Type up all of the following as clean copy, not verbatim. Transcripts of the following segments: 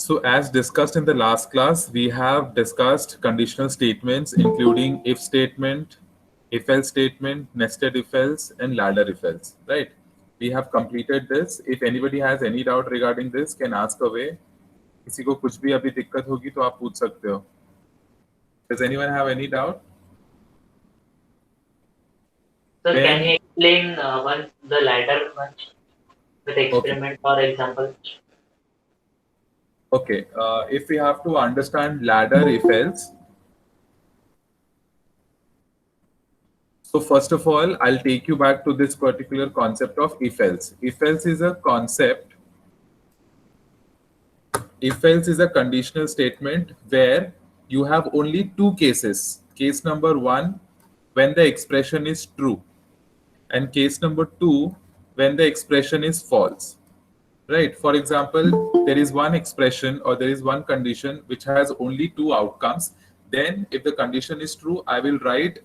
So as discussed in the last class, we have discussed conditional statements including if statement, if else statement, nested if else, and ladder if else, right? We have completed this. If anybody has any doubt regarding this, can ask away. किसी को कुछ भी अभी दिक्कत होगी तो आप पूछ सकते हो. Does anyone have any doubt? Sir, can Then, you explain once the ladder once with okay. experiment or example? Okay, if we have to understand ladder if else, so first of all, I'll take you back to this particular concept of if else. If else is a concept, if else is a conditional statement where you have only two cases. Case number one, when the expression is true, and case number two, when the expression is false. Right. For example, there is one expression or there is one condition which has only two outcomes. Then, if the condition is true, I will write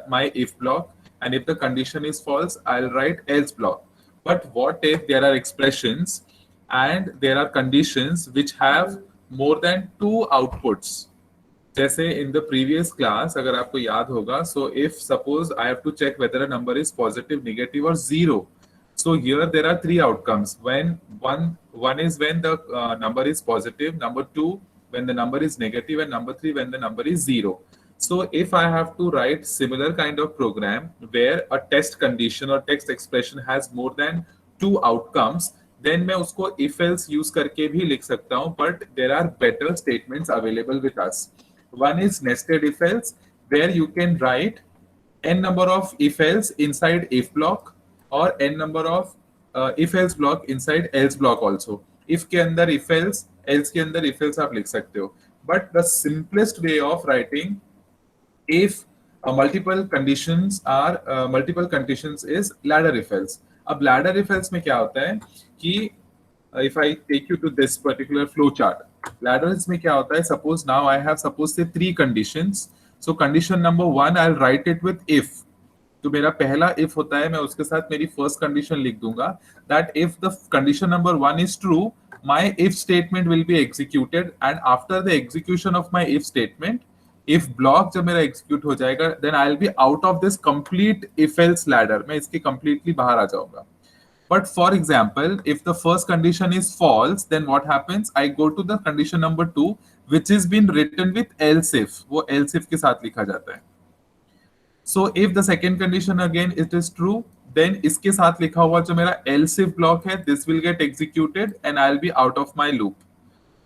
my if block, and if the condition is false, I'll write else block. But what if there are expressions and there are conditions which have more than two outputs? जैसे in the previous class, अगर आपको याद होगा, so if suppose I have to check whether a number is positive, negative, or zero. So here there are three outcomes. When one is when the number is positive, number two when the number is negative, and number three when the number is zero. So if I have to write similar kind of program where a test condition or text expression has more than two outcomes, then मैं उसको if else use करके भी लिख सकता हूँ. But there are better statements available with us. One is nested if else, where you can write n number of if else inside if block or n number of if else block inside else block also. If के अंदर if else के अंदर if else आप लिख सकते हो. But the simplest way of writing if multiple conditions is ladder if else. अब ladder if else में क्या होता है कि if I take you to this particular flow chart, ladders में क्या होता है? Suppose now I have say three conditions. So condition number one, I'll write it with if. तो मेरा पहला if होता है, मैं उसके साथ मेरी first condition लिख दूंगा that if the condition number one is true, my if statement will be executed, and after the execution of my if statement, if block जब मेरा execute हो जाएगा, then I'll be out of this complete if else ladder. मैं इसके completely बाहर आ जाऊंगा. But for example, if the first condition is false, then what happens? I go to the condition number two, which is been written with else if. वो else if के साथ लिखा जाता है. So if the second condition again it is true, then इसके साथ लिखा हुआ जो मेरा else if block है, this will get executed and I'll be out of my loop.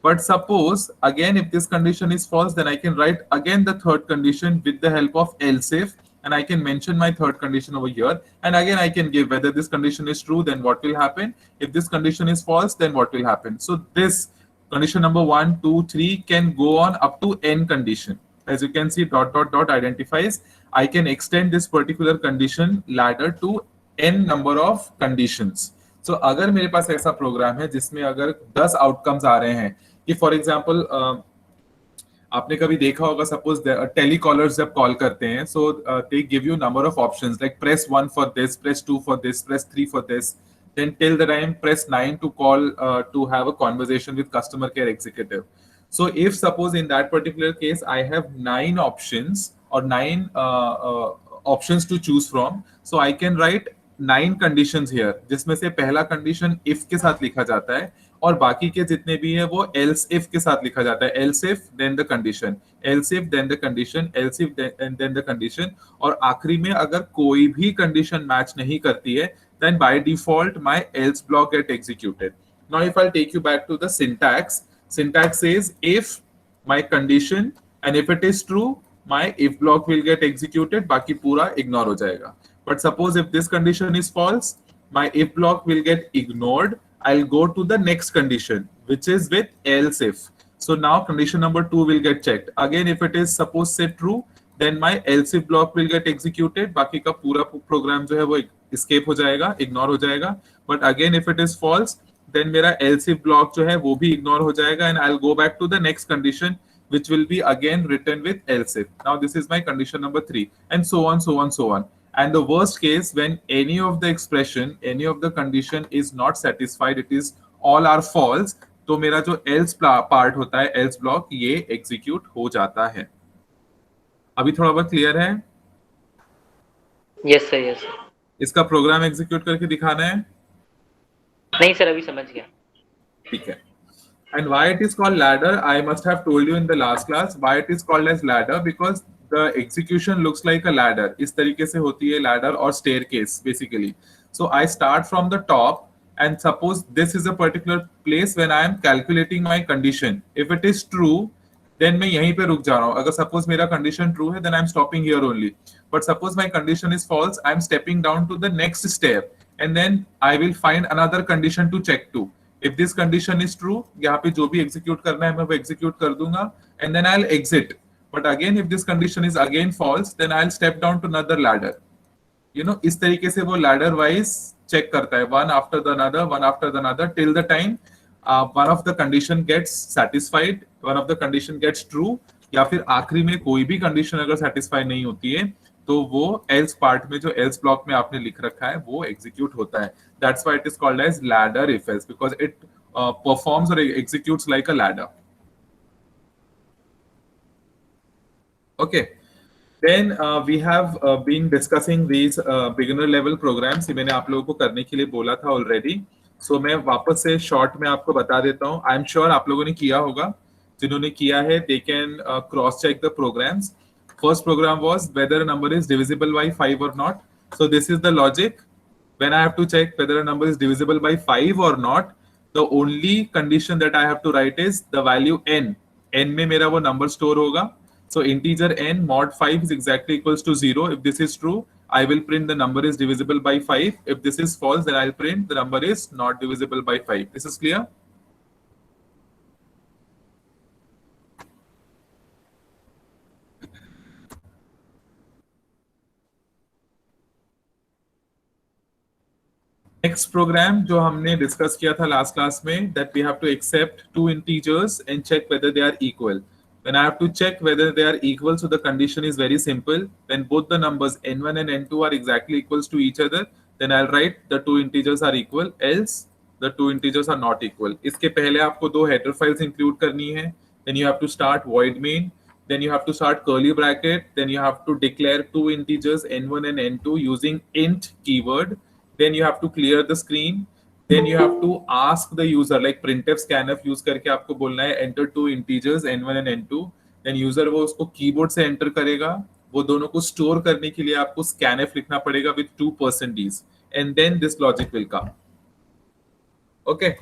But suppose again if this condition is false, then I can write again the third condition with the help of else if, and I can mention my third condition over here, and again I can give whether this condition is true, then what will happen. If this condition is false, then what will happen. So this condition number 1, 2, 3 can go on up to n condition. As you can see, dot dot dot identifies I can extend this particular condition ladder to n number of conditions. So अगर मेरे पास ऐसा programme है जिसमें अगर 10 outcomes आ रहे हैं कि for example आपने कभी देखा होगा, सपोज टेलीकॉलर्स जब कॉल करते हैं, so they give you number of options like press 1 for this, press 2 for this, press 3 for this, then till the time press 9 to call to have a conversation with customer care executive. So if suppose in that particular case I have 9 options or 9 options to choose from, so I can write 9 conditions here, जिसमें से पहला condition if के साथ लिखा जाता है और बाकी के जितने भी है वो else if के साथ लिखा जाता है. else if then the condition, else if then the condition, else if then the condition, और आखिरी में अगर कोई भी कंडीशन मैच नहीं करती है, then by default my else block get executed. Now if I'll take you back to the syntax says if my condition and if it is true, my if block will get executed, बाकी पूरा ignore हो जाएगा. But suppose if this condition is false, my if block will get ignored. I'll go to the next condition, which is with else if. So now condition number 2 will get checked. Again, if it is suppose say true, then my else if block will get executed. बाकी का पूरा program जो है वो escape हो जाएगा, ignore हो जाएगा. But again, if it is false, then मेरा else if block जो है वो भी ignore हो जाएगा, and I'll go back to the next condition, which will be again written with else if. Now this is my condition number 3, and so on, so on, so on. And the worst case, when any of the expression, any of the condition is not satisfied, it is all are false, तो मेरा जो else part होता है, else block, ये execute हो जाता है। अभी थोड़ा बहुत क्लियर है? Yes sir, yes sir. इसका प्रोग्राम एग्जीक्यूट करके दिखाना है। नहीं सर, अभी समझ गया। ठीक है। And why it is called ladder, I must have told you in the last class. Why it is called as ladder? Because the execution looks like a ladder. इस तरीके से होती है ladder और staircase basically. So I start from the top and suppose this is a particular place when I am calculating my condition. If it is true, then मैं यहीं पे रुक जा रहा हूँ. अगर suppose मेरा condition true है, then I am stopping here only. But suppose my condition is false, I am stepping down to the next step and then I will find another condition to check to. If this condition is true, यहाँ पे जो भी execute करना है मैं वो execute कर दूंगा and then I'll exit. But again, if this condition is again false, then I'll step down to another ladder. You know, इस तरीके से वो ladder wise check करता है, one after the another till the time one of the condition gets satisfied, one of the condition gets true, या फिर आखिरी में कोई भी condition अगर satisfy नहीं होती है तो वो else part में जो else block में आपने लिख रखा है वो execute होता है. That's why it is called as ladder if else, because it performs or executes like a ladder. Okay. Then we have been discussing these beginner level programs. ये मैंने आप लोगों को करने के लिए बोला था already. So मैं वापस से short में आपको बता देता हूँ. I'm sure आप लोगों ने किया होगा. जिन्होंने किया है, they can cross check the programs. First program was whether a number is divisible by 5 or not. So this is the logic. When I have to check whether a number is divisible by 5 or not, the only condition that I have to write is the value n. n में मेरा वो number store होगा. So integer n mod 5 is exactly equals to 0. If this is true, I will print the number is divisible by 5. If this is false, then I'll print the number is not divisible by 5. This is clear? Next program जो हमने discuss किया था last class में, that we have to accept two integers and check whether they are equal. When I have to check whether they are equal, so the condition is very simple. When both the numbers n1 and n2 are exactly equals to each other, then I'll write the two integers are equal, else the two integers are not equal. इसके पहले आपको दो header files include करनी है. Then you have to start void main. Then you have to start curly bracket. Then you have to declare two integers n1 and n2 using int keyword. Then you have to clear the screen. Then you have to ask the user, like printf scanf use करके आपको बोलना है enter two integers n1 and n2. Then user वो उसको keyboard से enter करेगा. वो दोनों को store करने के लिए आपको scanf लिखना पड़ेगा with 2%, and then this logic will come. Okay.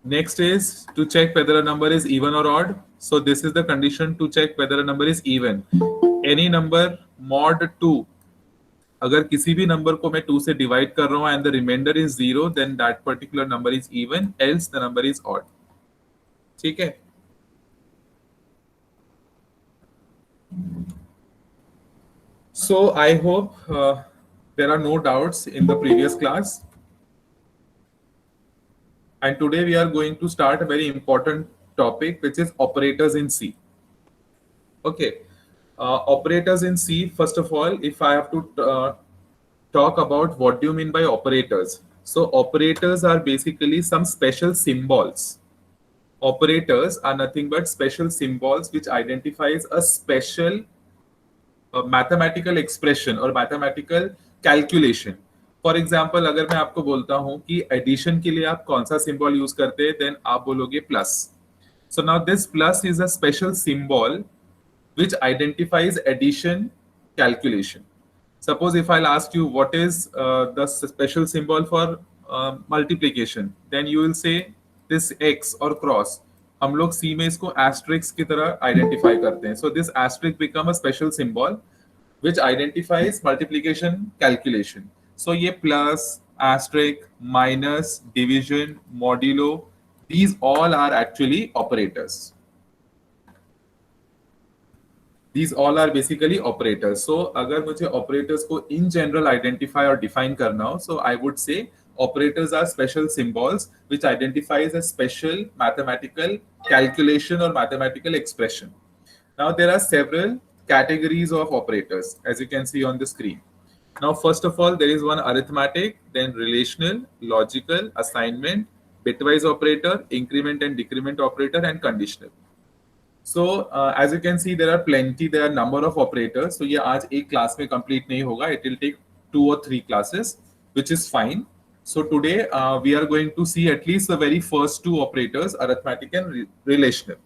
Next is to check whether a number is even or odd. So this is the condition to check whether a number is even. Any number mod 2, अगर किसी भी number को मैं 2 से divide कर रहा हूं and the remainder is 0, then that particular number is even, else the number is odd. ठीक है. So I hope there are no doubts in the previous class. And today we are going to start a very important topic, which is operators in C. Okay. Operators in C, first of all, if I have to talk about what do you mean by operators. So operators are basically some special symbols. Operators are nothing but special symbols which identifies a special mathematical expression or mathematical calculation. For example, अगर मैं आपको बोलता हूँ कि addition के लिए आप कौन सा symbol use करते हैं, then आप बोलोगे plus. So now this plus is a special symbol which identifies addition calculation. Suppose if I'll ask you what is the special symbol for multiplication, then you will say this x or cross. हम लोग C में इसको asterisk की तरह identify करते हैं. So this asterisk become a special symbol which identifies multiplication calculation. So ये plus, asterisk, minus, division, modulo, these all are actually operators. These all are basically operators. So अगर मुझे operators को in general identify or define करना हो, so I would say operators are special symbols which identifies a special mathematical calculation or mathematical expression. Now there are several categories of operators, as you can see on the screen. Now, first of all, there is one arithmetic, then relational, logical, assignment, bitwise operator, increment and decrement operator, and conditional. So as you can see, there are plenty. There are number of operators. So ये आज एक class में complete नहीं होगा. It will take 2 or 3 classes, which is fine. So today we are going to see at least the very first two operators, arithmetic and relational.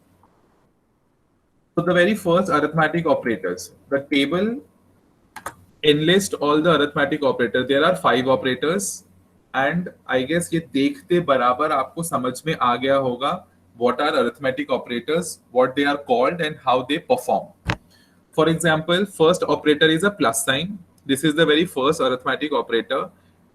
So the very first arithmetic operators, the table enlist all the arithmetic operators. There are 5 operators, and I guess ये देखते बराबर आपको समझ में आ गया होगा what are arithmetic operators, what they are called, and how they perform. For example, first operator is a plus sign. This is the very first arithmetic operator.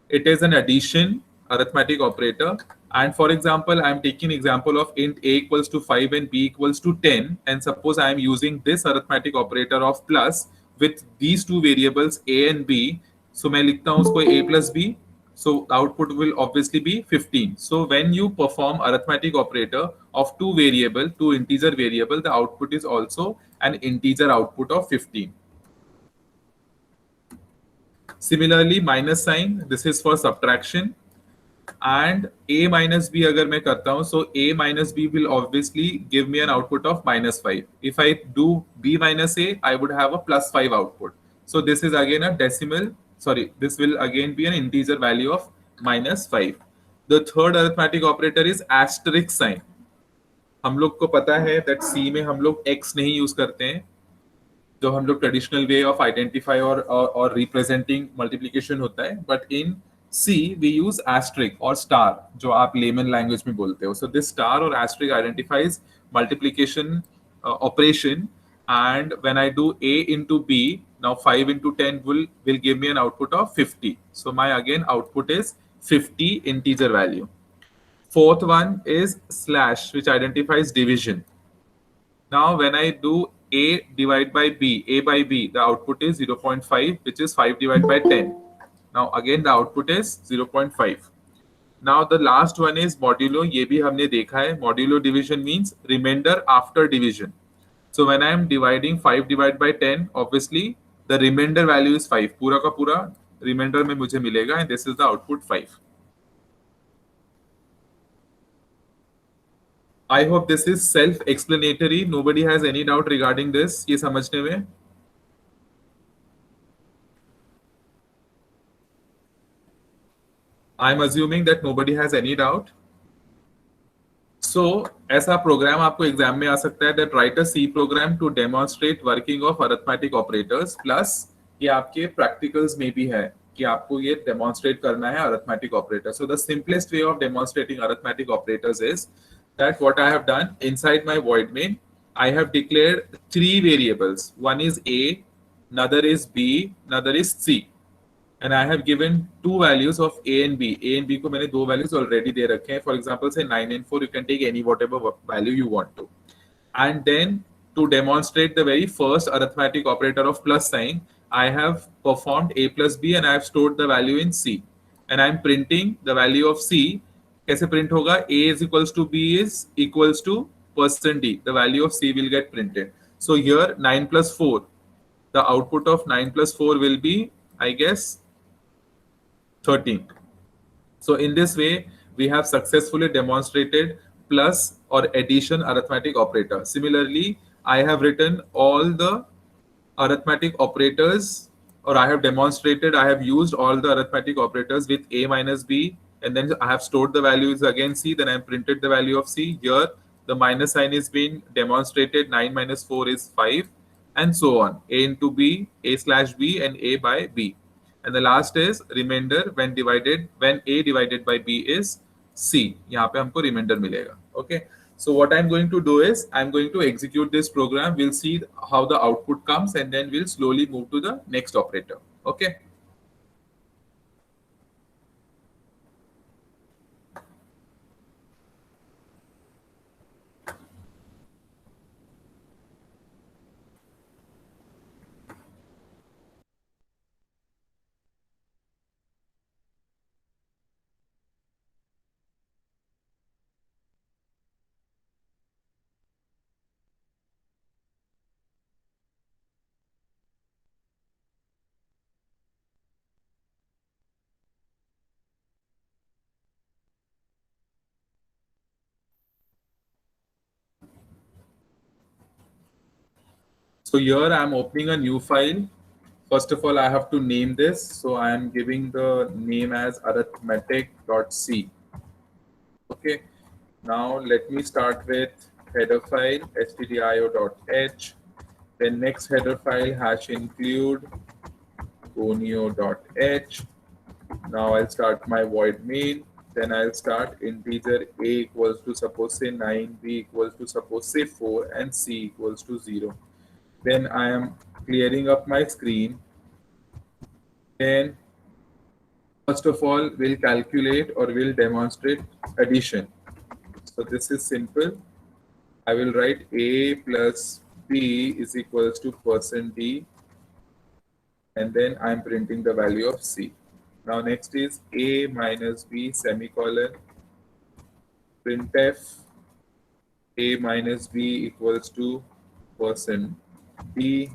It is an addition arithmetic operator. And for example, I am taking example of int a equals to 5 and b equals to 10. And suppose I am using this arithmetic operator of plus with these two variables a and b. So मैं लिखता हूँ उसको a plus b. So the output will obviously be 15. So when you perform arithmetic operator of two variable, two integer variable, the output is also an integer output of 15. Similarly, minus sign, this is for subtraction. And a minus b agar मैं करता हूँ, so a minus b will obviously give me an output of -5. If I do b minus a, I would have a +5 output. So this is again a decimal, sorry, this will again be an integer value of -5. The third arithmetic operator is asterisk sign. हम लोग को पता है that C में हम लोग x नहीं use करते हैं, जो हम लोग ट्रेडिशनल वे ऑफ आइडेंटिफाई और रिप्रेजेंटिंग मल्टीप्लिकेशन होता है, but in C we use asterisk और स्टार, जो आप लेमन लैंग्वेज में बोलते हो. सो दिस स्टार और asterisk identifies multiplication operation. And when I do a into b, now 5 into 10 will give me an output of 50. So my again output is 50 integer value. Fourth one is slash, which identifies division. Now, when I do A divided by B, A by B, the output is 0.5, which is 5 divided by 10. Now, again, the output is 0.5. Now, the last one is modulo. ये भी हमने देखा है. Modulo division means remainder after division. So, when I am dividing 5 divided by 10, obviously, the remainder value is 5. पूरा का पूरा remainder में मुझे मिलेगा, and this is the output 5. I hope this is self-explanatory. Nobody has any doubt regarding this. ये समझने में. I'm assuming that nobody has any doubt. So, ऐसा प्रोग्राम आपको एग्जाम में आ सकता है, that write a C program to demonstrate working of arithmetic operators. Plus ये आपके practicals में भी है कि आपको ये demonstrate करना है arithmetic operators. So the simplest way of demonstrating arithmetic operators is that what I have done inside my void main, I have declared 3 variables. One is A, another is B, another is C. And I have given two values of A and B. A and B को मैंने दो values already दे रखे हैं. For example, say 9 and 4, you can take any whatever value you want to. And then to demonstrate the very first arithmetic operator of plus sign, I have performed A plus B and I have stored the value in C. And I am printing the value of C. कैसे print होगा? A is equals to B is equals to %D. The value of C will get printed. So here 9 plus 4. The output of 9 plus 4 will be, I guess, 13. So in this way, we have successfully demonstrated plus or addition arithmetic operator. Similarly, I have written all the arithmetic operators, or I have demonstrated, I have used all the arithmetic operators with A minus B, and then I have stored the values again C, then I have printed the value of C. Here, the minus sign is being demonstrated, 9 minus 4 is 5, and so on. A into B, A slash B, and A by B. And the last is remainder when A divided by B is C. यहाँ पे हमको remainder मिलेगा. Okay. So what I'm going to do is I'm going to execute this program. We'll see how the output comes, and then we'll slowly move to the next operator. Okay. So here I am opening a new file. First of all, I have to name this. So I am giving the name as arithmetic.c. Okay. Now let me start with header file stdio.h. Then next header file hash include conio.h. Now I'll start my void main. Then I'll start integer a equals to suppose say 9, b equals to suppose say 4, and c equals to 0. Then I am clearing up my screen. Then first of all, we'll calculate or we'll demonstrate addition. So this is simple. I will write a plus b is equals to %d, and then I'm printing the value of c. Now next is a minus b semicolon printf a minus b equals to %d,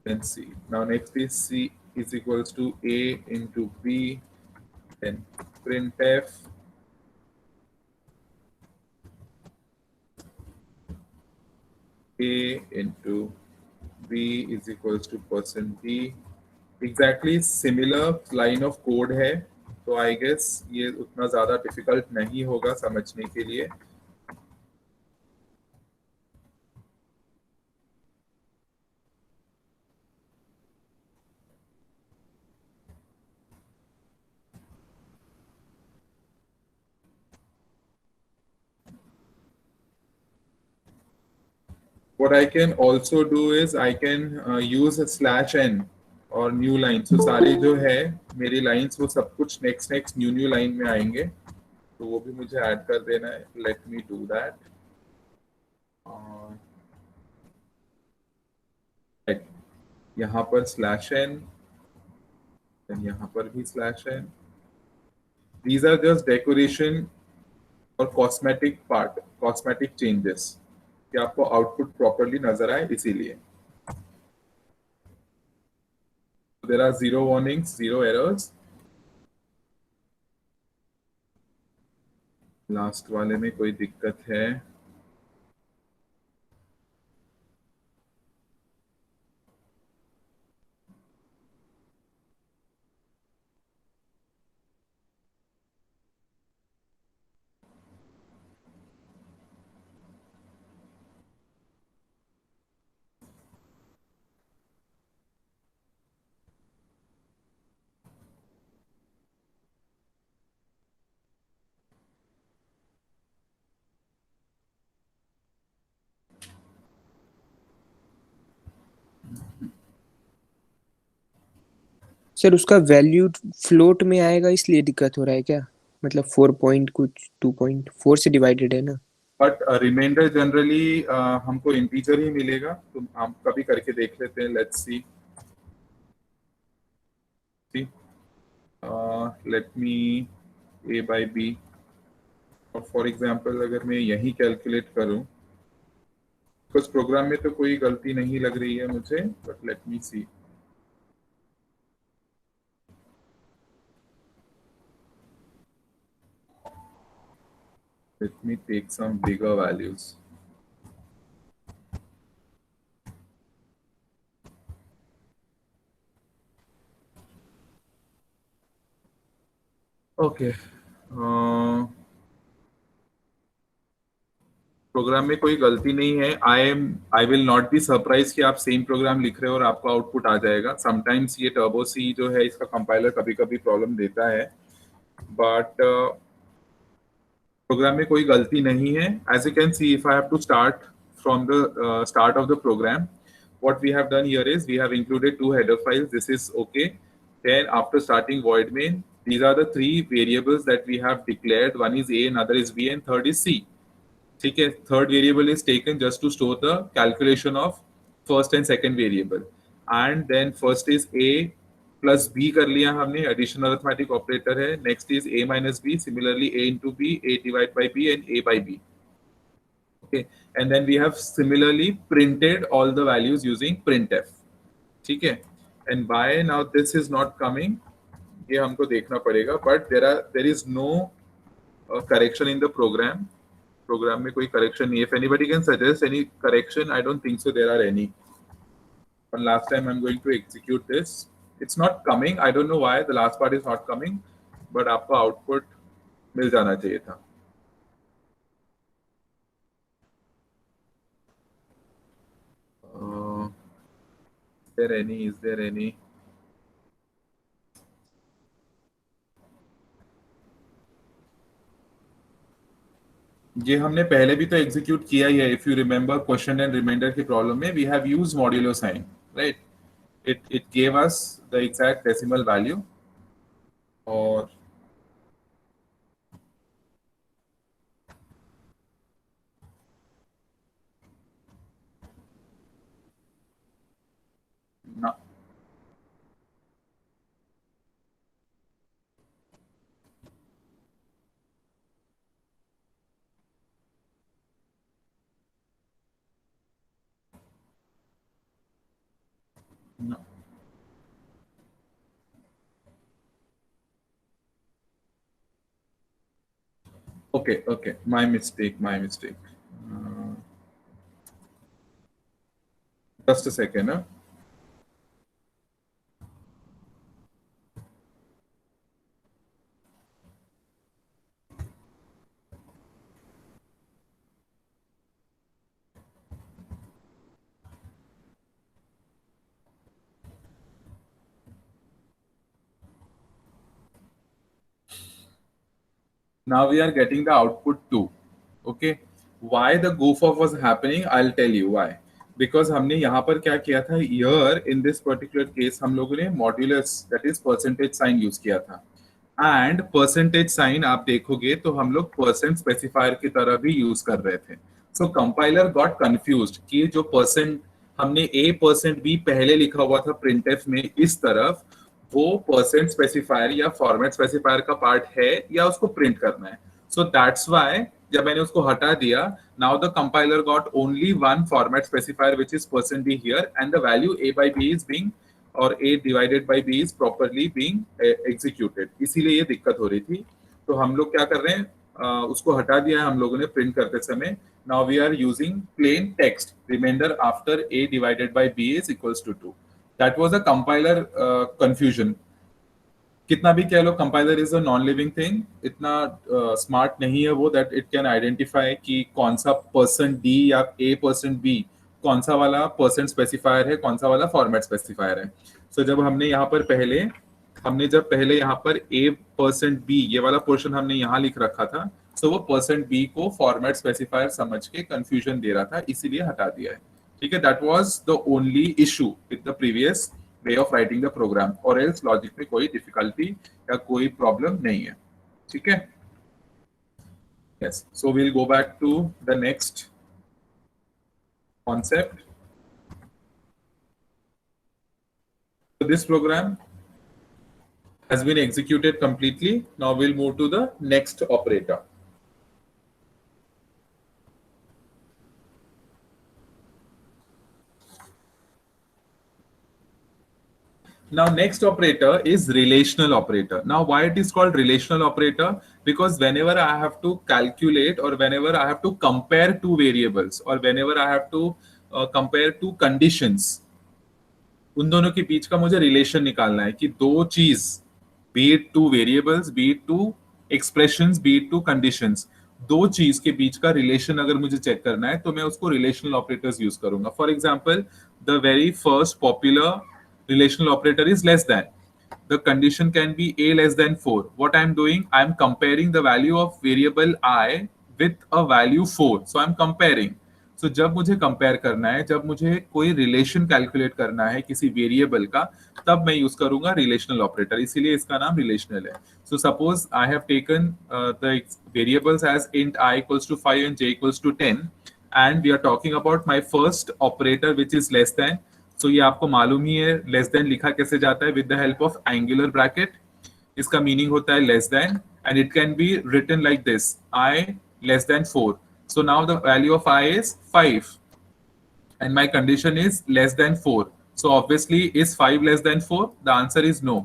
then c. Now next is c is equals to a into b, then printf a into b is equals to %d. Exactly similar line of code है, तो I guess ये उतना ज़्यादा difficult नहीं होगा समझने के लिए. What I can also do is I can use a /n और न्यू लाइन. सो सारे जो है मेरी लाइंस वो सब कुछ नेक्स्ट न्यू लाइन में आएंगे, तो वो भी मुझे ऐड कर देना है. Let me do that. यहाँ पर /n, यहाँ पर भी /n. These are just decoration और कॉस्मेटिक पार्ट, कॉस्मेटिक चेंजेस, कि आपको आउटपुट प्रॉपर्ली नजर आए इसीलिए. There are 0 warnings, 0 errors. Last वाले में कोई दिक्कत है? सर उसका वैल्यू फ्लोट में आएगा इसलिए दिक्कत हो रहा है क्या? मतलब 4 पॉइंट कुछ 2.4 से डिवाइडेड है ना. बट रिमाइंडर जनरली हमको इंटीजर ही मिलेगा, तो हम कभी करके देख लेते हैं. Let's see. Let me a by b, और फॉर एग्जांपल अगर मैं यही कैलकुलेट करूं, कुछ प्रोग्राम में तो कोई गलती नहीं लग रही है मुझे, but let me see. Let me take some bigger values. Okay. Program में कोई गलती नहीं है. I will not be surprise कि आप सेम प्रोग्राम लिख रहे हो और आपको आउटपुट आ जाएगा. समटाइम्स ये टर्बो सी जो है इसका कंपाइलर कभी कभी प्रॉब्लम देता है, बट प्रोग्राम में कोई गलती नहीं है. As you can see, if I have to start from the start of the program, what we have done here is we have included 2 header files. This is okay. Then after starting void main, these are the 3 variables that we have declared. One is a, another is b, and third is c. ठीक है. Third variable is taken just to store the calculation of first and second variable. And then first is a plus b कर लिया हमने, addition arithmetic operator है. Next is a minus b, similarly a into b, a divided by b, and a by b. Okay, and then we have similarly printed all the values using printf. ठीक है. And why now this is not coming, ये हमको देखना पड़ेगा. But there is no correction in the program. Program में कोई correction नहीं है. If anybody can suggest any correction, I don't think so there are any. But last time I'm going to execute this. It's not coming. I don't know why the last part is not coming. But आपका output मिल जाना चाहिए था. Is there any? ये हमने पहले भी तो execute किया ही है. If you remember question and remainder की प्रॉब्लम में we have used modulo sign, right? It gave us the exact decimal value. और ना, ना. Okay, my mistake. Just a second, huh? Now we are getting the output 2. Okay, why the goof off was happening, I'll tell you why. Because हमने यहाँ पर क्या किया था, here in this particular case हम लोगों ने modulus, that is percentage sign use किया था. एंड परसेंटेज साइन आप देखोगे तो हम लोग परसेंट स्पेसिफायर की तरह भी यूज कर रहे थे. सो कंपाइलर गॉट कंफ्यूज्ड कि जो परसेंट हमने A%B पहले लिखा हुआ था प्रिंटफ में इस तरफ, वो परसेंट स्पेसिफायर या फॉर्मेट स्पेसिफायर का पार्ट है या उसको प्रिंट करना है. सो दैट्स व्हाई जब मैंने उसको हटा दिया, now the compiler got only one format specifier which is %b here and the value a/b is being और a divided by b is properly being executed. इसीलिए ये दिक्कत हो रही थी. तो हम लोग क्या कर रहे हैं, उसको हटा दिया है हम लोगों ने प्रिंट करते समय. Now we are using plain text reminder after a divided by b is equals to 2. That was a compiler confusion. कितना भी कह लो, compiler is a non living thing. इतना स्मार्ट नहीं है वो दैट इट कैन आइडेंटिफाई कि कौन सा %d या a%b कौन सा वाला परसेंट स्पेसिफायर है, कौन सा वाला फॉर्मेट स्पेसिफायर है. सो जब हमने यहाँ पर पहले यहाँ पर a%b ये वाला पोर्शन हमने यहाँ लिख रखा था, सो वो %b को फॉर्मेट स्पेसिफायर समझ के कंफ्यूजन दे रहा था, इसीलिए हटा दिया है. ठीक है, that was the only issue with the previous way of writing the program. और एल्स लॉजिक में कोई डिफिकल्टी या कोई प्रॉब्लम नहीं है. ठीक है, yes. So we'll go back to the next concept. So this program has been executed completely. Now we'll move to the next operator. Now next operator is relational operator. Now why it is called relational operator? Because whenever I have to calculate or whenever I have to compare two variables or whenever I have to compare two conditions, उन दोनों के बीच का मुझे relation निकालना है कि दो चीज, be it two variables, be it two expressions, be it two conditions, दो चीज के बीच का रिलेशन अगर मुझे चेक करना है तो मैं उसको रिलेशनल ऑपरेटर्स यूज करूंगा. For example, the very first popular relational operator is less then. The condition can be a less than 4. What I'm doing, I'm comparing the value of variable I with a value 4. So I'm comparing. So जब मुझे compare करना है, जब मुझे कोई relation calculate करना है किसी वेरिएबल का, तब मैं यूज करूंगा रिलेशनल ऑपरेटर. इसीलिए इसका नाम रिलेशनल है. So suppose I have taken the variables as int I equals to 5 and j equals to 10 and we are talking about my first operator which is less than. सो ये आपको मालूम ही है, less then लिखा कैसे जाता है, with the help of angular bracket. इसका meaning होता है less than and it can be written like this, I less than 4. So now the value of I is 5 and my condition is less than 4. So obviously is 5 less than 4? The answer is no.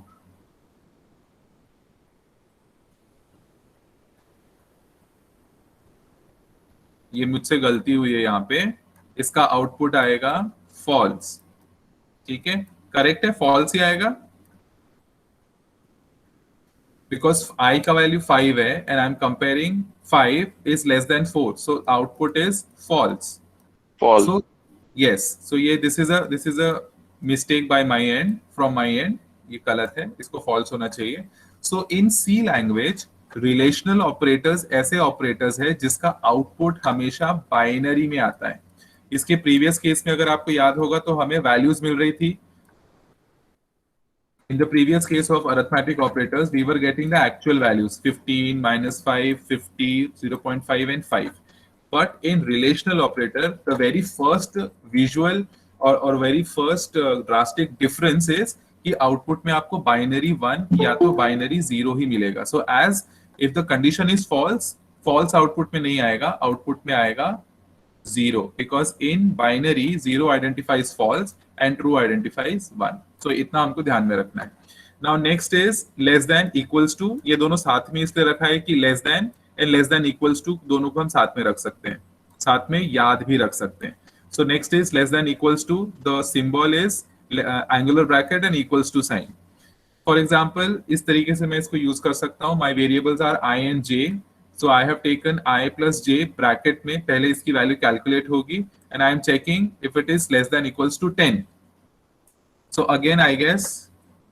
ये मुझसे गलती हुई है यहाँ पे, इसका output आएगा false. ठीक है, करेक्ट है, फॉल्स ही आएगा बिकॉज I का वैल्यू 5 है and I am comparing 5 is less than 4, so output is false. False. So yes, so ये this is a mistake by my end, from my end, ये गलत है, इसको false होना चाहिए। So in C language relational operators ऐसे operators है जिसका आउटपुट हमेशा बाइनरी में आता है। इसके प्रीवियस केस में अगर आपको याद होगा तो हमें वैल्यूज मिल रही थी। In the previous case of arithmetic operators, we were getting the actual values 15, -5, 50, 0.5, and 5. But in relational operator, the very first visual or very first drastic difference is कि आउटपुट में आपको बाइनरी 1 या तो binary 0 ही मिलेगा। So as if the condition is false, false output में नहीं आएगा, आउटपुट में आएगा 0, because in binary 0 identifies false and true identifies 1. So इतना हमको ध्यान में रखना है। Now next is less than equals to, ये दोनों साथ में इसलिए रखा है कि less than and less than equals to दोनों को हम साथ में रख सकते हैं, साथ में याद भी रख सकते हैं। So next is less than equals to, the symbol is angular bracket and equals to sign. For example, इस तरीके से मैं इसको यूज कर सकता हूँ। My variables are I and J. So I have taken I plus J bracket में, पहले इसकी वैल्यू कैलकुलेट होगी and I am checking if it is less than equals to 10. So again I guess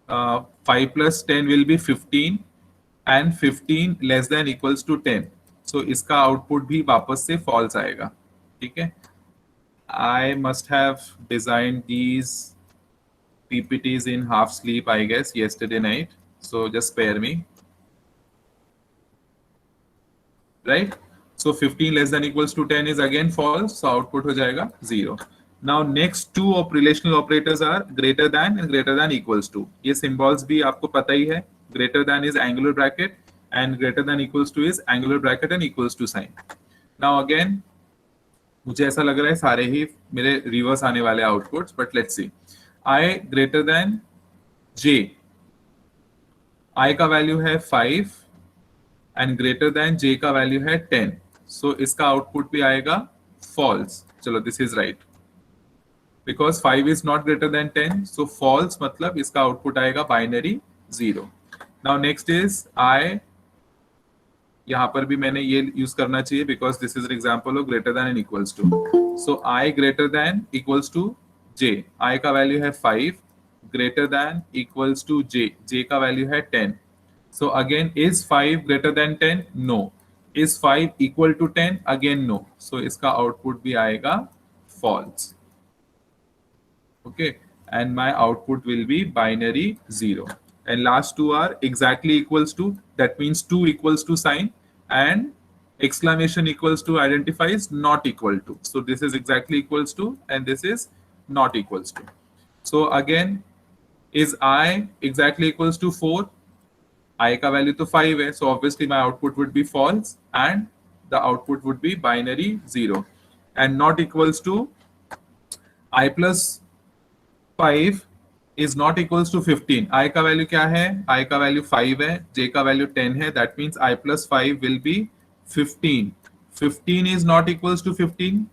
5 plus 10 will be 15 and 15 less than equals to 10. So इसका output भी वापस से false आएगा। ठीक है, I must have designed these PPTs in half sleep, I guess, yesterday night. So just spare me. Right? So 15 less than equals to 10 is again false. So output हो जाएगा 0. Now next two of relational operators are greater than and greater than equals to. ये symbols भी आपको पता ही है। Greater than is angular bracket and greater than equals to is angular bracket and equals to sign. Now again, मुझे ऐसा लग रहा है सारे ही मेरे रिवर्स आने वाले outputs, but let's see. I greater than J. I का वैल्यू है 5 एंड ग्रेटर देन J का वैल्यू है 10, सो इसका आउटपुट भी आएगा फॉल्स। चलो this is right, because 5 is not greater than 10, so false मतलब इसका आउटपुट आएगा binary 0। Now next is I, यहां पर भी मैंने ये यूज करना चाहिए because this is an example of greater then and equals to. So I greater than equals to J, I का वैल्यू है 5, greater than equals to J, J का वैल्यू है 10। So again, is 5 greater than 10? No. Is 5 equal to 10? Again, no. So इसका output भी आएगा false. Okay, and my output will be binary 0. And last two are exactly equals to. That means 2 equals to sign, and exclamation equals to identifies not equal to. So this is exactly equals to, and this is not equals to. So again, is I exactly equals to 4? I का value तो 5 है, so obviously my output would be false and the output would be binary 0. And not equals to I plus 5 is not equals to 15. I का value क्या है? I का value 5 है, J का value 10 है, that means I plus 5 will be 15. 15 is not equals to 15.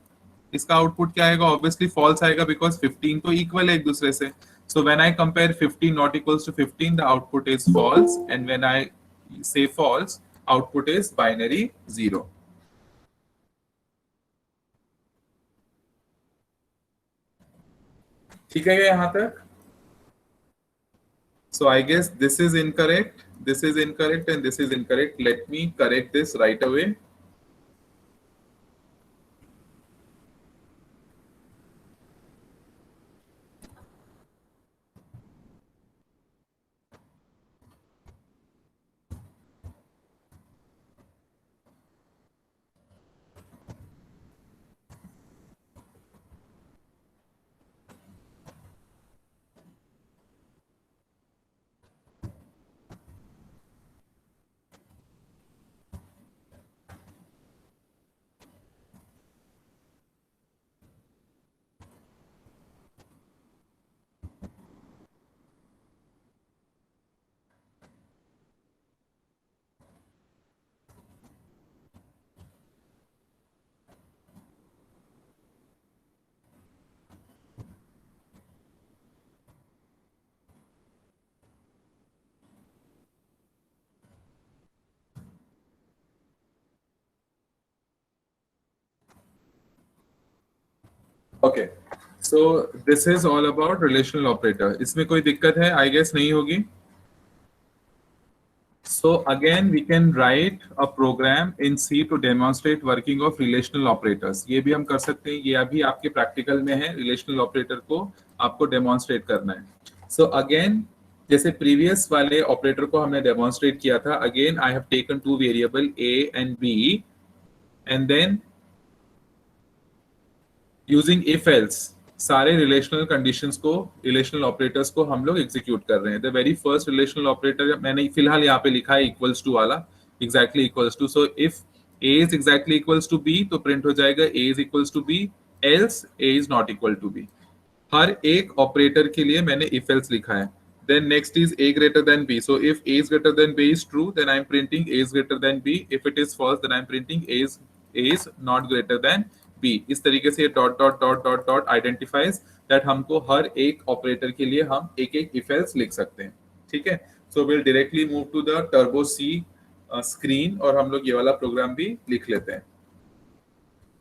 इसका output क्या आएगा? ऑब्वियसली फॉल्स आएगा बिकॉज 15 तो इक्वल है एक दूसरे से। So when I compare 15 not equals to 15, the output is false, and when I say false, output is binary 0. ठीक है यहाँ तक? So I guess this is incorrect, this is incorrect, and this is incorrect. Let me correct this right away. Okay, so this is all about relational operator. इसमें कोई दिक्कत है? I guess नहीं होगी. So again, we can write a program in C to demonstrate working of relational operators. ये भी हम कर सकते हैं. ये अभी आपके प्रैक्टिकल में है. रिलेशनल ऑपरेटर को आपको डेमोन्स्ट्रेट करना है. So again, जैसे प्रीवियस वाले ऑपरेटर को हमने डेमोन्स्ट्रेट किया था, again I have taken two variable a and b and then using if else सारे रिलेशनल कंडीशंस को, रिलेशनल ऑपरेटर्स को हम लोग एग्जीक्यूट कर रहे हैं. The very first relational operator मैंने फिलहाल यहाँ पे लिखा है इक्वल्स टू वाला, exactly equals to. So if A is exactly equals to B तो प्रिंट हो जाएगा A is equals to B, else A is not equal to B. हर एक ऑपरेटर के लिए मैंने इफ एल्स लिखा है. Then next is a greater than b. So if a is greater than b is true, then I am printing a is greater than b. If it is false, then I am printing a is not greater than b. इस तरीके से dot dot dot dot dot identifies that हमको हर एक operator के लिए हम एक एक इफ एल्स लिख सकते हैं. ठीक है. So will directly move to the Turbo C screen और हम लोग ये वाला प्रोग्राम भी लिख लेते हैं.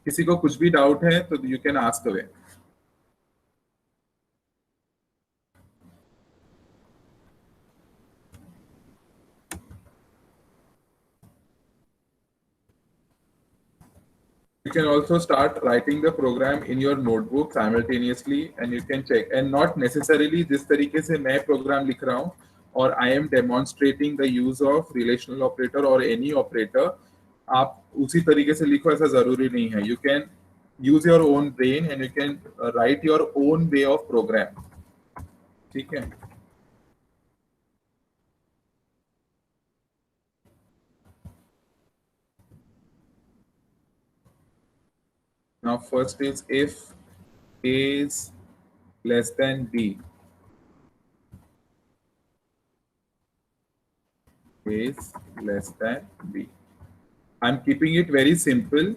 किसी को कुछ भी डाउट है तो you can ask away. You can also start writing the program in your notebook simultaneously and you can check. And not necessarily जिस तरीके से मैं program लिख रहा हूँ और I am demonstrating the use of relational operator or any operator, आप उसी तरीके से लिखो ऐसा जरूरी नहीं है. You can use your own brain and you can write your own way of program. ठीक है. Now first is if a is less than b. A is less than b. I'm keeping it very simple.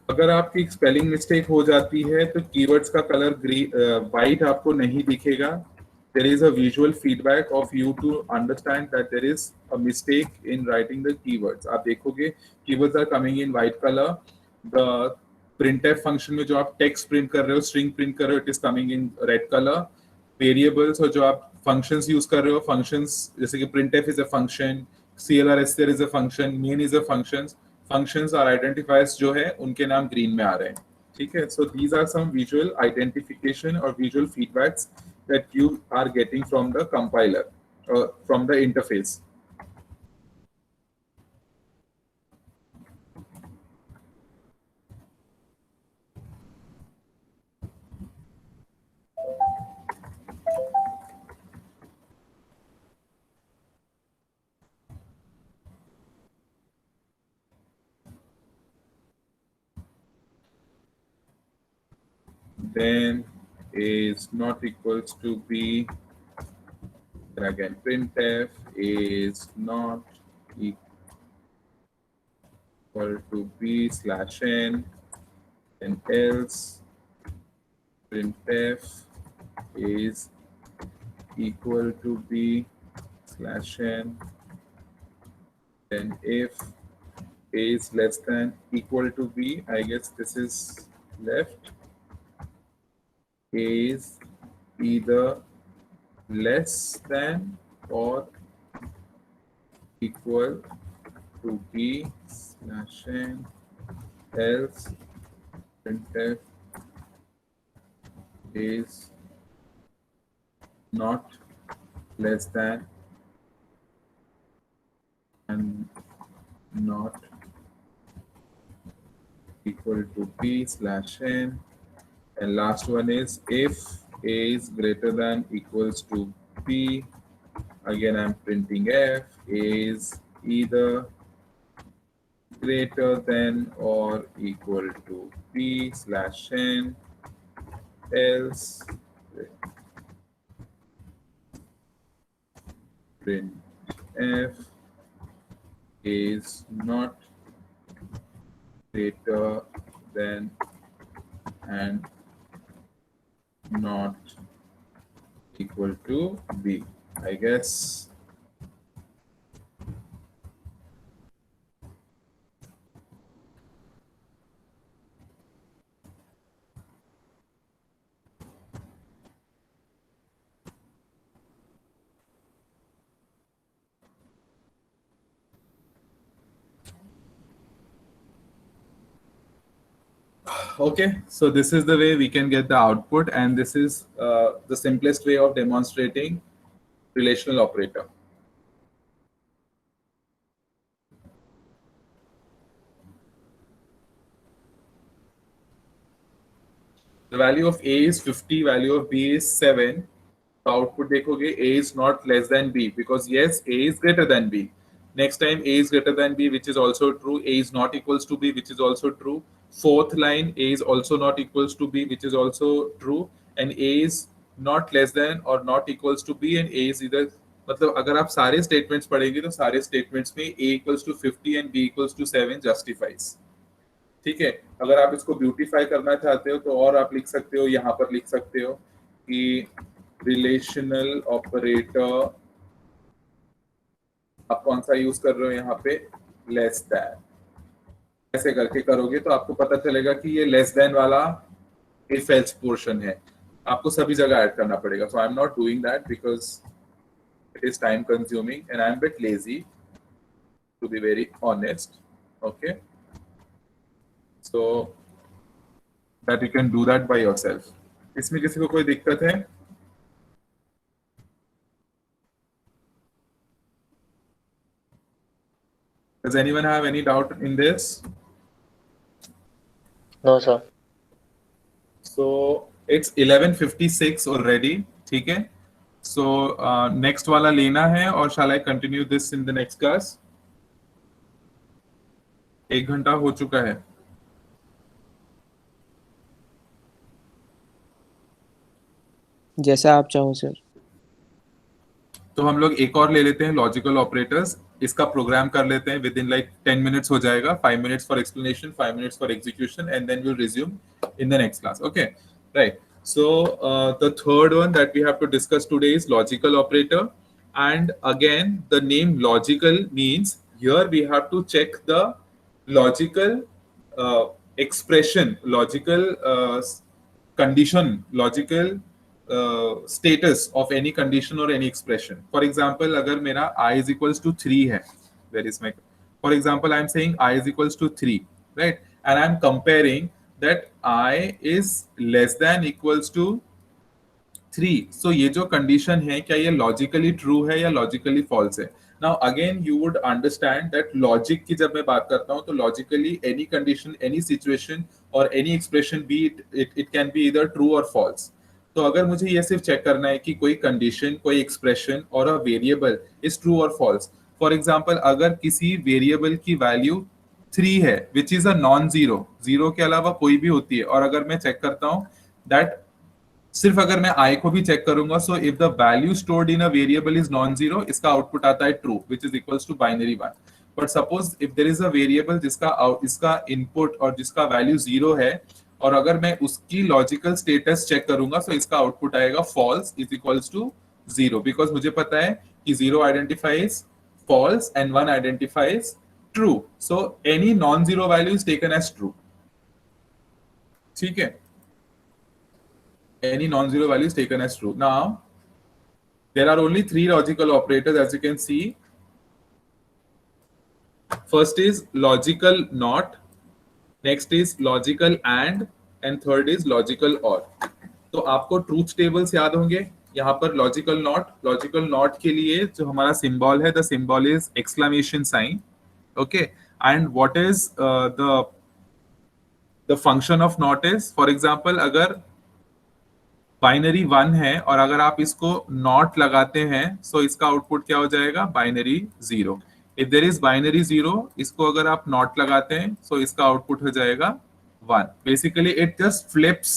अगर आपकी spelling mistake हो जाती है तो keywords का colour white आपको नहीं दिखेगा. There is a visual feedback of you to understand that there is a mistake in writing the keywords. आप देखोगे keywords are coming in white color. The printf function में जो आप text print कर रहे हो, string print कर रहे हो, it is coming in red color. Variables और जो आप functions use कर रहे हो, functions जैसे कि printf is a function, clrstr is a function, main is a function. Functions are identifiers जो है उनके नाम green में आ रहे हैं. ठीक है. So these are some visual identification or visual feedbacks that you are getting from the compiler or from the interface. Then a is not equals to b. Then again printf a is not equal to b slash n. Then else printf is equal to b slash n. Then if a is less than equal to b, I guess this is left. A is either less than or equal to b slash n, else printf is not less than and not equal to b slash n. And last one is if a is greater than equals to b, again I'm printing f. A is either greater than or equal to b slash n, else पे print f is not greater than and not equal to b. I guess okay, so this is the way we can get the output, and this is the simplest way of demonstrating relational operator. The value of A is 50, value of B is 7. So output देखोगे A is not less than B, because yes, A is greater than B. Next time A is greater than B, which is also true. A is not equals to B, which is also true. Fourth line, A is also not equals to B, which is also true. And A is not less than or not equals to B, and A is either, मतलब अगर आप सारे statements पढ़ेंगे तो सारे statements में A equals to 50 and B equals to 7 justifies. ठीक है, अगर आप इसको ब्यूटीफाई करना चाहते हो तो और आप लिख सकते हो, यहाँ पर लिख सकते हो कि रिलेशनल ऑपरेटर आप कौन सा यूज कर रहे हो यहाँ पे, लेस देन। ऐसे करके करोगे तो आपको पता चलेगा कि ये लेस देन वाला इफ एल्स पोर्शन है, आपको सभी जगह ऐड करना पड़ेगा। So I am not doing that because it is time consuming and I am bit lazy to be very honest. Okay, so that you can do that by yourself. इसमें किसी को कोई दिक्कत है? Does anyone have any doubt in this? No, sir. So it's 11:56 already. ठीक है? So next वाला लेना है, और shall I continue this in the next class? 1 घंटा हो चुका है। जैसा आप चाहो सर। तो हम लोग एक और ले लेते हैं लॉजिकल ऑपरेटर्स, इसका प्रोग्राम कर लेते हैं विद इन लाइक 10 मिनट्स हो जाएगा। 5 minutes for explanation, 5 minutes for execution, and then we will resume in the next class. Okay, right. So the third one that we have to discuss today is logical operator, and again the name logical means here we have to check the logical expression, logical condition, logical status of any condition or any expression. For example, अगर मेरा I is equals to 3 है, where is my, for example I am saying I is equals to 3, right, and I am comparing that I is less than equals to 3. So ये जो condition है, क्या ये logically true है या logically false है? Now again you would understand that logic की जब मैं बात करता हूँ तो logically any condition, any situation or any expression be it can be either true or false. तो अगर मुझे ये सिर्फ चेक करना है कि कोई कंडीशन, कोई एक्सप्रेशन और अ वेरिएबल इज ट्रू और फॉल्स, फॉर एग्जांपल अगर किसी वेरिएबल की वैल्यू 3 है which is a non zero, zero के अलावा कोई भी होती है, और अगर मैं चेक करता हूं दैट सिर्फ अगर मैं आई को भी चेक करूंगा, so if the value stored in a variable is non zero, इसका आउटपुट आता है true which is equals to binary 1। But suppose if there is a variable इसका इनपुट और जिसका वैल्यू 0 है, और अगर मैं उसकी लॉजिकल स्टेटस चेक करूंगा तो इसका आउटपुट आएगा false is equals to 0, because मुझे पता है कि 0 identifies false and 1 identifies true, so any non zero value is taken as true. ठीक है, any non-zero value is taken as true. Now there are only 3 logical operators, as you can see. First is logical not, next is logical and third is logical or. तो आपको truth tables याद होंगे। यहाँ पर logical not के लिए जो हमारा सिंबल है, the symbol is exclamation sign, okay, and what is the function of not is, for example अगर बाइनरी 1 है और अगर आप इसको नॉट लगाते हैं, सो इसका आउटपुट क्या हो जाएगा, binary 0। If there is binary 0, इसको अगर आप नॉट लगाते हैं, सो इसका आउटपुट हो जाएगा 1। Basically it just flips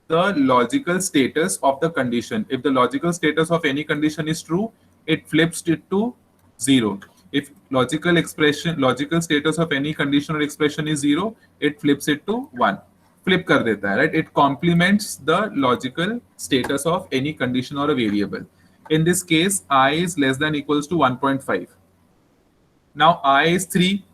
the logical status of the condition. If the logical status of any condition is true, it flips it to 0. If logical status of any condition or expression is 0, it flips it to 1. Flip कर देता है, right? It complements the logical status of any condition or a variable. In this case, I is less than equals to 1.5. Now I is 3.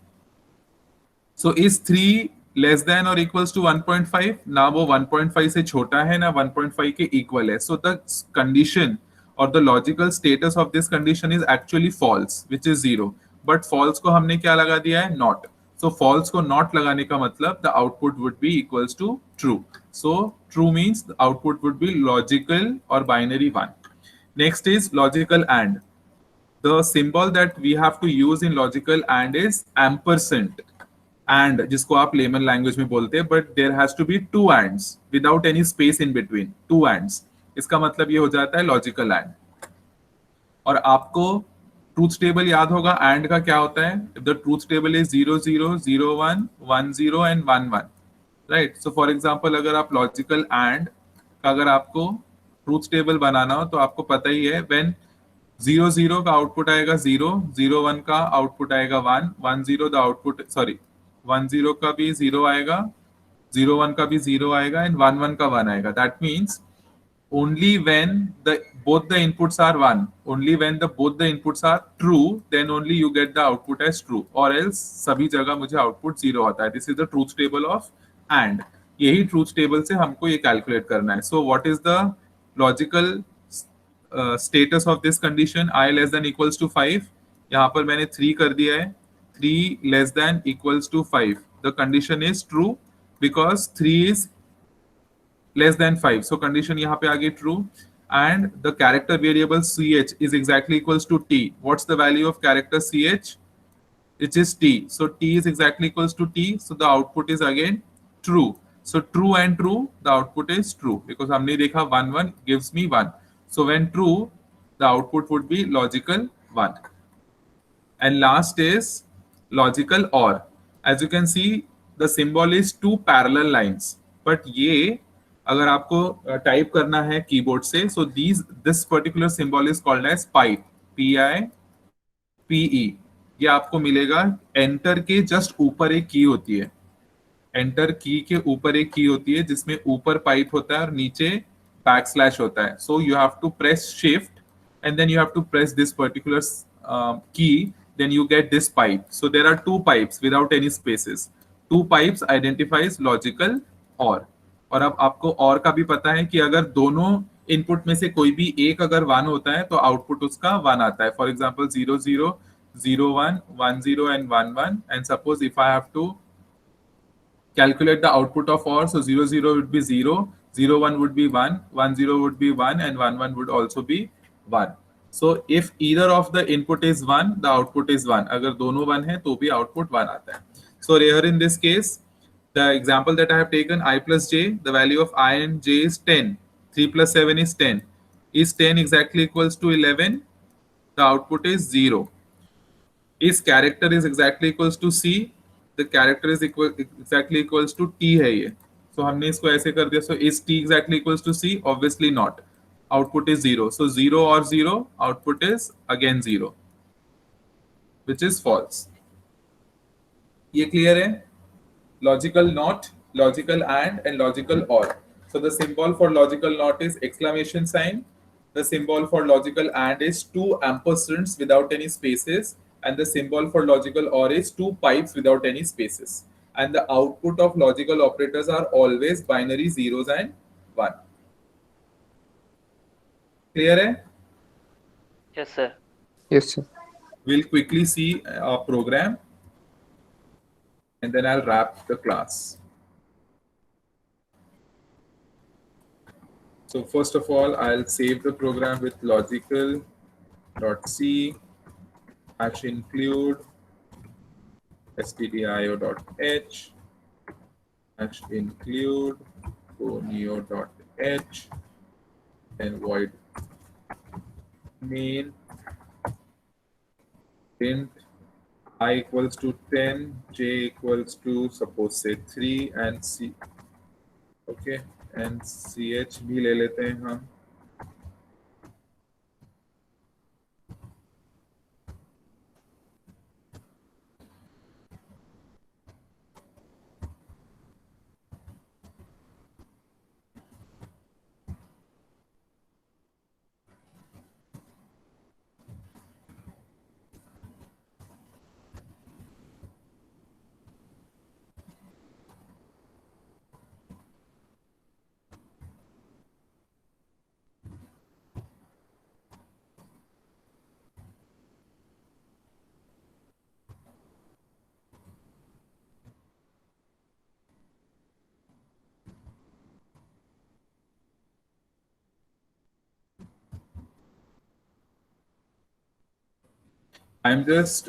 So is 3 less than or equals to 1.5? ना वो 1.5 से छोटा है ना 1.5 के equal है. So the condition or the logical status of this condition is actually false, which is 0. But false को हमने क्या लगा दिया है? Not. So false को not लगाने का मतलब the output would be equals to true. So true means the output would be logical or binary 1. Next is logical AND. The symbol that we have to use in logical AND is ampersand. And जिसको आप layman language में बोलते हैं, but there has to be two ands without any space in between. Two ands. इसका मतलब ये हो जाता है logical AND. और आपको ट्रूथ टेबल याद होगा AND का क्या होता है? If the truth table is 0 0 0 1 1 0 and 1 1, right? So for example, अगर आप logical AND का अगर आपको ट्रूथ टेबल बनाना हो तो आपको पता ही है when 0 0 का आउटपुट आएगा 0, 0 1 का आउटपुट आएगा 1, 1 0 द आउटपुट 1 0 का भी 0 आएगा, 0 1 का भी 0 आएगा एंड 1 1 का 1 आएगा. That means only when both the inputs are 1, only when both the inputs are true, then only you get the output as true, or else सभी जगह मुझे आउटपुट 0 आता है. This is the truth table of AND. यही truth table से हमको ये calculate करना है. So what is the logical status of this condition? I less than equals to 5. यहाँ पर मैंने 3 कर दिया है. 3 less than equals to 5. The condition is true because 3 is less than 5. So condition यहाँ पे आ गई true. And the character variable ch is exactly equals to t. What's the value of character ch? It is t. So t is exactly equals to t. So the output is again true. So true and true, the output is true because हमने देखा 1 1 gives me 1. So when true, the output would be logical 1. And last is logical OR. As you can see, the symbol is two parallel lines. But ये अगर आपको type करना है keyboard से, so this particular symbol is called as pipe. PIPE. ये आपको मिलेगा enter के जस्ट ऊपर एक की होती है. एंटर की के ऊपर एक की होती है जिसमें ऊपर पाइप होता है और नीचे बैकस्लैश होता है. So you have to press shift and then you have to press this particular key, then you get this pipe. So there are two pipes without any spaces. Two pipes identifies logical OR. और अब आपको OR का भी पता है कि अगर दोनों इनपुट में से कोई भी एक अगर 1 होता है तो आउटपुट उसका 1 आता है. For example 0 0 0 1 1 0 and 1 1. And suppose if I have to calculate the output of OR, so 0 0 would be 0, 0 1 would be 1, 1 0 would be 1, and 1 1 would also be 1. So if either of the input is 1, the output is 1. अगर दोनों 1 है तो भी output 1 आता है. So here in this case, the example that I have taken, I plus j, the value of I and j is 10. 3 plus 7 is 10. Is 10 exactly equals to 11? The output is 0. Is character is exactly equals to c? The character is exactly equals to t है ये. So हमने इसको ऐसे कर दिया. So is t exactly equals to c? Obviously not. Output is 0. So 0 or 0, output is again 0, which is false. ये clear है? Logical NOT, logical AND, and logical OR. So the symbol for logical NOT is exclamation sign. The symbol for logical AND is two ampersands without any spaces. And the symbol for logical OR is two pipes without any spaces. And the output of logical operators are always binary zeros and 1. Clear hai? Yes, sir. Yes, sir. We'll quickly see our program and then I'll wrap the class. So first of all, I'll save the program with logical.c #include stdio.h #include conio.h and void main int I equals to 10, j equals to suppose say 3 and c. Okay, and CH भी ले लेते हैं हम. I'm just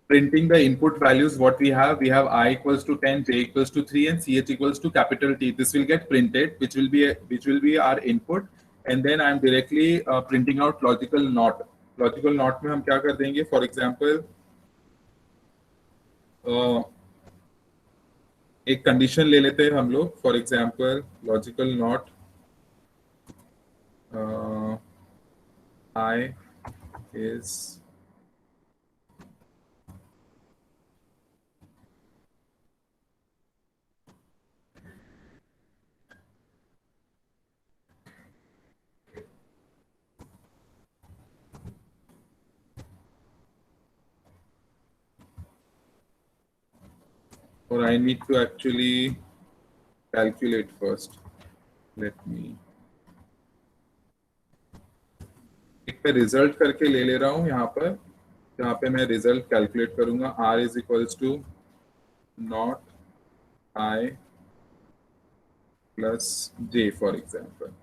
printing the input values what we have. We have I equals to 10, J equals to 3, and CH equals to capital T. This will get printed, which will be our input, and then I'm directly printing out logical not. Logical not में हम क्या कर देंगे? For example, एक condition ले लेते हैं हम लोग. For example, logical not I is or I need to actually calculate first. Let me एक पे रिजल्ट करके ले रहा हूँ यहाँ पर, जहाँ पे मैं रिजल्ट कैलकुलेट करूंगा. R is equals to not I plus J for example.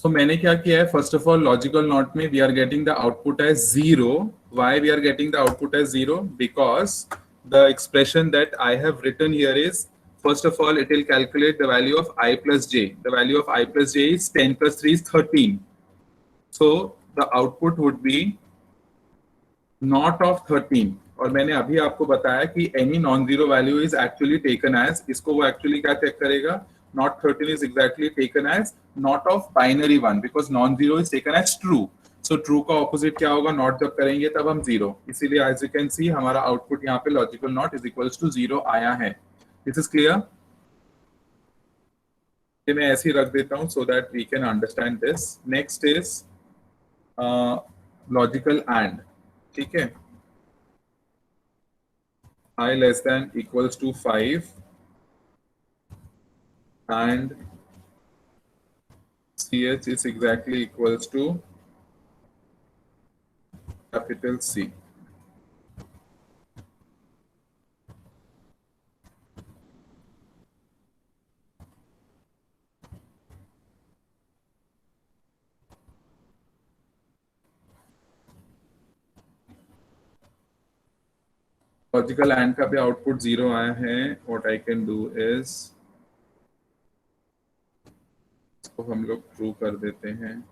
तो मैंने क्या किया है? First of all logical not में we are getting the output as 0. Why we are getting the output as 0? Because the expression that I have written here is, first of all it will calculate the value of I plus J. The value of I plus J is 10 plus 3 is 13. So the output would be not of 13. और मैंने अभी आपको बताया कि any non-zero value is actually taken as, इसको वो actually क्या check करेगा? Not 13 is exactly taken as not of binary one, because non-zero is taken as true. So true का opposite क्या होगा? Not जब करेंगे तब हम zero. इसीलिए as you can see हमारा output यहाँ पे logical not is equals to 0 आया है. This is clear? ये मैं ऐसे ही रख देता हूँ so that we can understand this. Next is logical and. ठीक है? I less than equals to 5 and CH is exactly equals to capital C. Logical and का भी आउटपुट 0 आया है. What I can do is इसको हम लोग true कर देते हैं.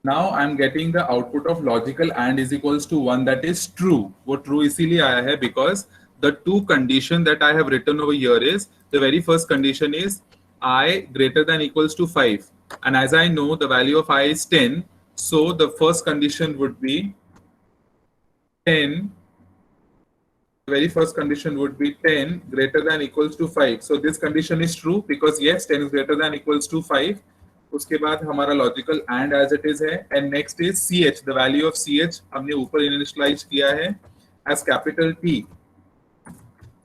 Now I'm getting the output of logical and is equals to 1, that is true. वो true इसीलिए आया है because the two condition that I have written over here is, the very first condition is I greater than equals to 5, and as I know the value of I is 10, so the first condition would be 10. The very first condition would be 10 greater than equals to 5. So this condition is true because yes, 10 is greater than equals to 5. उसके बाद हमारा logical and as it is है. And next is CH. The value of CH हमने ऊपर initialize किया है as capital T.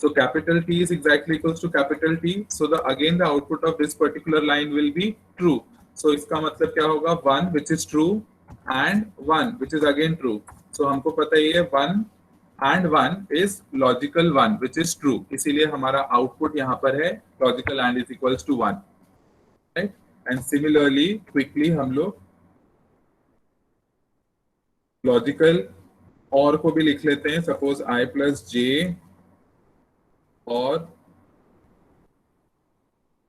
So capital T is exactly equals to capital T. So again the output of this particular line will be true. So इसका मतलब क्या होगा, 1 which is true and 1 which is again true. So हमको पता ही है 1 and 1 is logical 1 which is true. इसीलिए हमारा output यहाँ पर है logical and is equals to 1. Right? And similarly quickly हम लोग लॉजिकल और को भी लिख लेते हैं. सपोज i प्लस जे और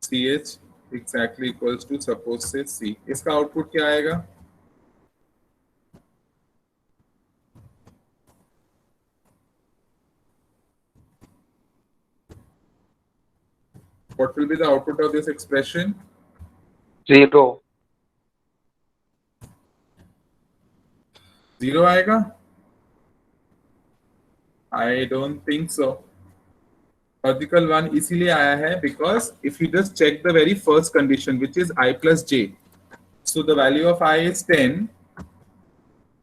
C H exactly equals to suppose say C. इसका आउटपुट क्या आएगा? What will be the output of this expression? 0. 0 आएगा? I don't think so. Logical 1 इसीलिए आया है because if you just check the very first condition which is I plus j, so the value of I is 10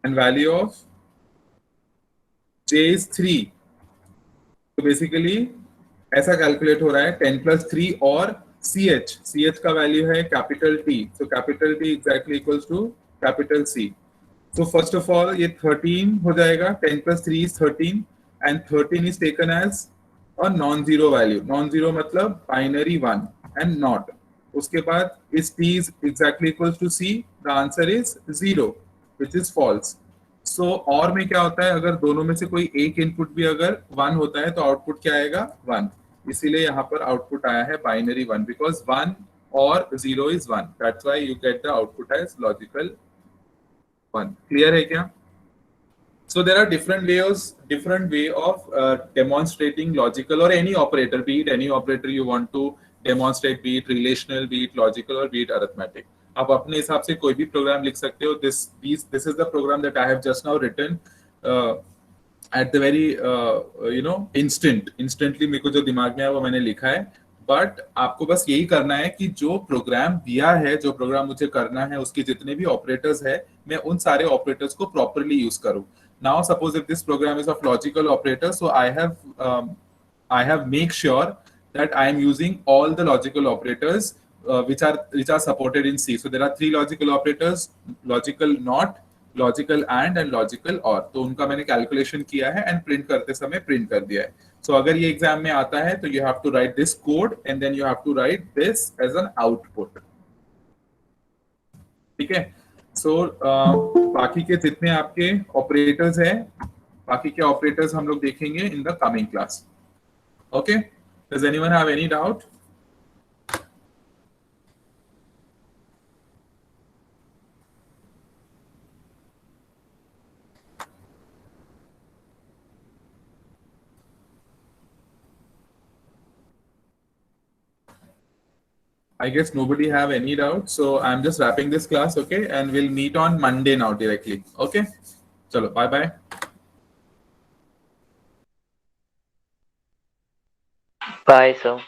and value of j is 3. So basically ऐसा calculate हो रहा है 10 plus 3 और ch का value है capital T. So capital T exactly equals to capital C. So first of all ये 13 हो जाएगा. 10 plus 3 is 13 and 13 is taken as a non-zero value. Non-zero मतलब binary 1 and not. उसके बाद is T is exactly equals to C. The answer is 0 which is false. So और में क्या होता है, अगर दोनों में से कोई एक इनपुट भी अगर 1 होता है तो आउटपुट क्या आएगा? 1. इसीलिए यहाँ पर आउटपुट आया है binary 1 because 1 और 0 is 1. That's why you get the output as logical 1. Clear है क्या? So there are different way of demonstrating logical or any operator, be it any operator you want to demonstrate, be it relational, be it logical or be it arithmetic. आप अपने हिसाब से कोई भी programme लिख सकते हो. This is the program that I have just now written at the very instantly मेरे को जो दिमाग में है वो मैंने लिखा है. बट आपको बस यही करना है कि जो प्रोग्राम दिया है, जो प्रोग्राम मुझे करना है, उसके जितने भी ऑपरेटर्स है मैं उन सारे ऑपरेटर्स को प्रॉपर्ली यूज करूं. Now suppose if this program is of logical operator, so I have make sure that I am using all the logical operators which are supported in C. So there are 3 logical operators: logical not, logical and logical or. तो उनका मैंने calculation किया है and print करते समय print कर दिया है. So अगर ये एग्जाम में आता है तो you have to write this code and then you have to write this as an output. ठीक है. So बाकी के जितने आपके ऑपरेटर्स हैं, बाकी के ऑपरेटर्स हम लोग देखेंगे in the coming class. Okay? Does anyone have any doubt? I guess nobody have any doubt, so I'm just wrapping this class, okay? And we'll meet on Monday now directly, okay? Chalo, bye bye. Bye, sir.